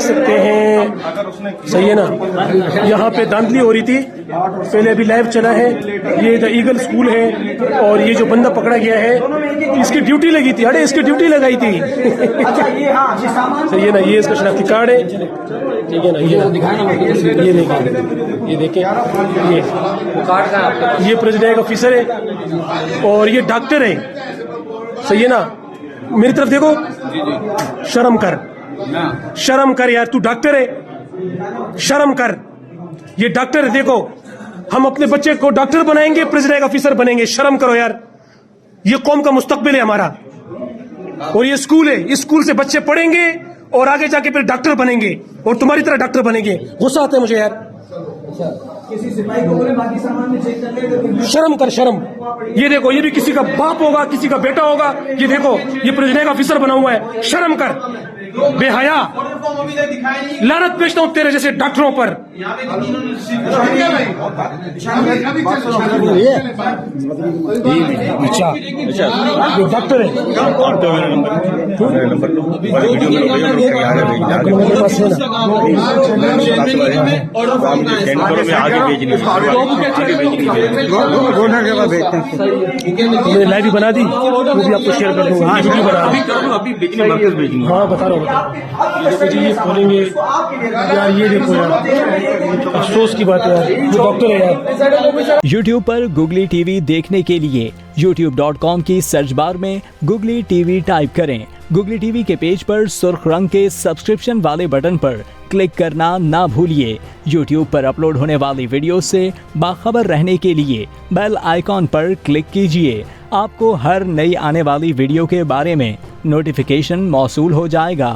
सकते हैं, सही है ना। यहाँ पे धांधली हो रही थी, पहले अभी लाइव चला है। ये द ईगल स्कूल है और ये जो बंदा पकड़ा गया है इसकी ड्यूटी लगी थी। अरे इसकी ड्यूटी लगाई थी। सही है ना। ये इसका शनाख्ती कार्ड है, ठीक है ना। ये देखें ये प्रेसिडेंट ऑफिसर है और ये डॉक्टर है, सही है ना। मेरी तरफ देखो, शर्म कर, शर्म कर यार, तू डॉक्टर है, शर्म कर। ये डॉक्टर है, देखो हम अपने बच्चे को डॉक्टर बनाएंगे, प्रेसिडेंट ऑफिसर बनेंगे, शर्म करो यार। ये कौम का मुस्तकबिल है हमारा और ये स्कूल है, इस स्कूल से बच्चे पढ़ेंगे और आगे जाके फिर डॉक्टर बनेंगे और तुम्हारी तरह डॉक्टर बनेंगे। गुस्सा आता है मुझे यार। किसी सिपाही को बोले बाकी सामान में चेक कर ले। शर्म कर, शर्म। ये देखो, ये भी किसी का बाप होगा, किसी का बेटा होगा। ये देखो, ये प्रेसिडेंट ऑफिसर बना हुआ है, शर्म कर, बेहया। लानत भेजता हूं तेरे जैसे डॉक्टरों पर। ये डॉक्टर है, मैंने लाइव भी बना दी, वो भी आपको शेयर कर दूंगा। वीडियो बना रहा, हाँ बता रहा हूँ। देखो जी, ये खोलेंगे यार, ये देखो यार, अफसोस की बात है यार, ये डॉक्टर है यार। YouTube पर Googly TV देखने के लिए youtube.com की सर्च बार में Googly TV टाइप करें। Googly TV के पेज पर सुर्ख रंग के सब्सक्रिप्शन वाले बटन पर क्लिक करना ना भूलिए। YouTube पर अपलोड होने वाली वीडियो से बाखबर रहने के लिए बेल आइकॉन पर क्लिक कीजिए। आपको हर नई आने वाली वीडियो के बारे में नोटिफिकेशन मौसूल हो जाएगा।